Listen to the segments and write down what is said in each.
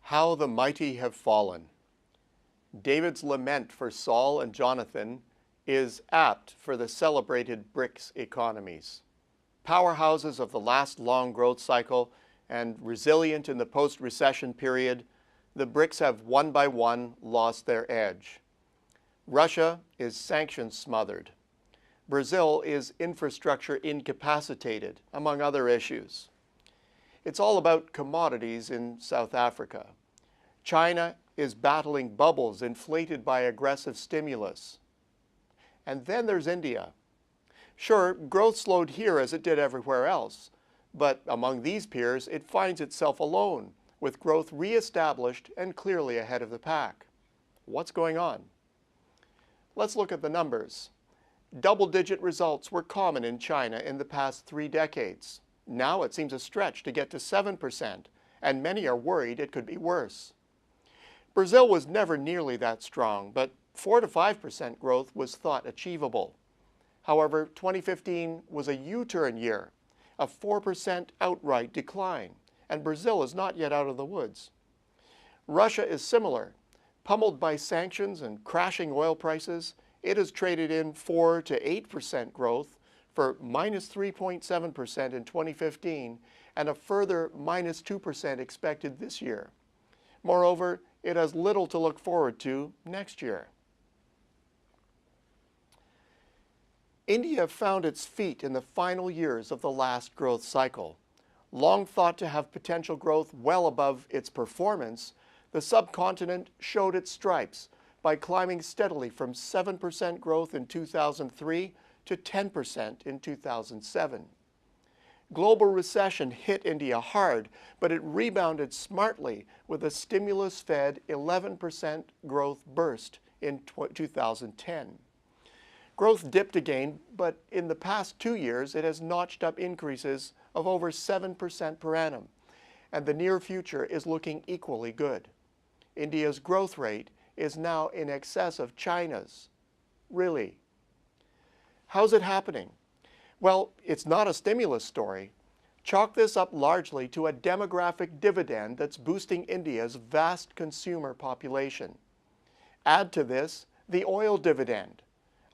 How the mighty have fallen. David's lament for Saul and Jonathan is apt for the celebrated BRICS economies. Powerhouses of the last long growth cycle and resilient in the post-recession period, the BRICS have one by one lost their edge. Russia is sanction smothered. Brazil is infrastructure incapacitated, among other issues. It's all about commodities in South Africa. China is battling bubbles inflated by aggressive stimulus. And then there's India. Sure, growth slowed here as it did everywhere else, but among these peers, it finds itself alone, with growth re-established and clearly ahead of the pack. What's going on? Let's look at the numbers. Double-digit results were common in China in the past 3 decades. Now it seems a stretch to get to 7%, and many are worried it could be worse. Brazil was never nearly that strong, but 4 to 5% growth was thought achievable. However, 2015 was a U-turn year, a 4% outright decline, and Brazil is not yet out of the woods. Russia is similar. Pummeled by sanctions and crashing oil prices, it has traded in 4 to 8% growth for minus 3.7% in 2015 and a further minus 2% expected this year. Moreover, it has little to look forward to next year. India found its feet in the final years of the last growth cycle. Long thought to have potential growth well above its performance, the subcontinent showed its stripes by climbing steadily from 7% growth in 2003 to 10% in 2007. Global recession hit India hard, but it rebounded smartly with a stimulus-fed 11% growth burst in 2010. Growth dipped again, but in the past 2 years, it has notched up increases of over 7% per annum, and the near future is looking equally good. India's growth rate is now in excess of China's. Really? How's it happening? Well, it's not a stimulus story. Chalk this up largely to a demographic dividend that's boosting India's vast consumer population. Add to this the oil dividend.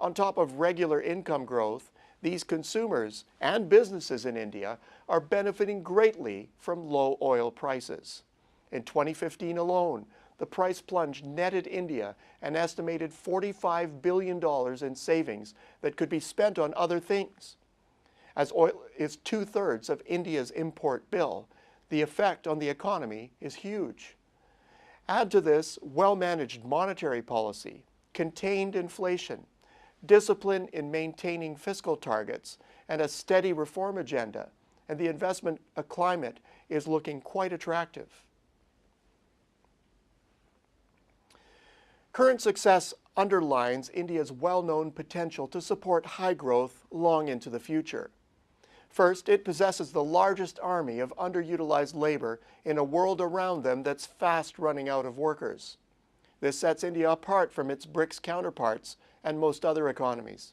On top of regular income growth, these consumers and businesses in India are benefiting greatly from low oil prices. In 2015 alone, the price plunge netted India an estimated $45 billion in savings that could be spent on other things. As oil is 2/3 of India's import bill, the effect on the economy is huge. Add to this well-managed monetary policy, contained inflation, discipline in maintaining fiscal targets, and a steady reform agenda, and the investment climate is looking quite attractive. Current success underlines India's well-known potential to support high growth long into the future. First, it possesses the largest army of underutilized labor in a world around them that's fast running out of workers. This sets India apart from its BRICS counterparts and most other economies.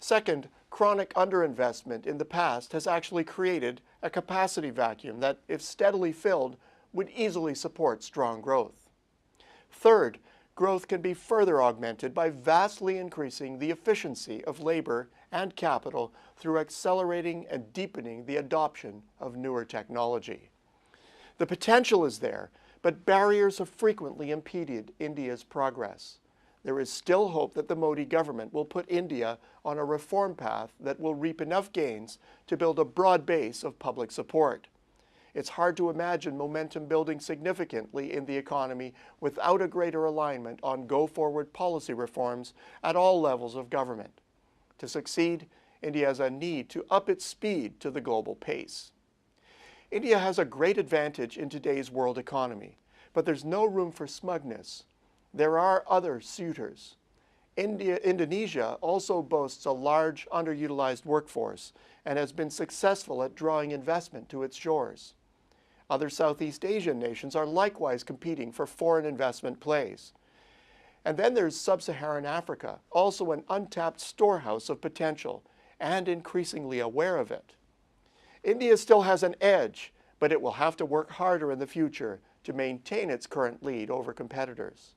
Second, chronic underinvestment in the past has actually created a capacity vacuum that, if steadily filled, would easily support strong growth. Third, growth can be further augmented by vastly increasing the efficiency of labor and capital through accelerating and deepening the adoption of newer technology. The potential is there, but barriers have frequently impeded India's progress. There is still hope that the Modi government will put India on a reform path that will reap enough gains to build a broad base of public support. It's hard to imagine momentum building significantly in the economy without a greater alignment on go-forward policy reforms at all levels of government. To succeed, India has a need to up its speed to the global pace. India has a great advantage in today's world economy, but there's no room for smugness. There are other suitors. Indonesia also boasts a large underutilized workforce and has been successful at drawing investment to its shores. Other Southeast Asian nations are likewise competing for foreign investment plays. And then there's Sub-Saharan Africa, also an untapped storehouse of potential and increasingly aware of it. India still has an edge, but it will have to work harder in the future to maintain its current lead over competitors.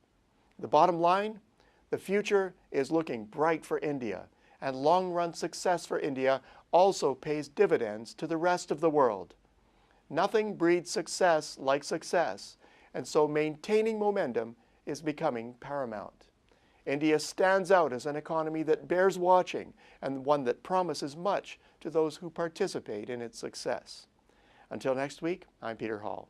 The bottom line, the future is looking bright for India, and long-run success for India also pays dividends to the rest of the world. Nothing breeds success like success, and so maintaining momentum is becoming paramount. India stands out as an economy that bears watching and one that promises much to those who participate in its success. Until next week, I'm Peter Hall.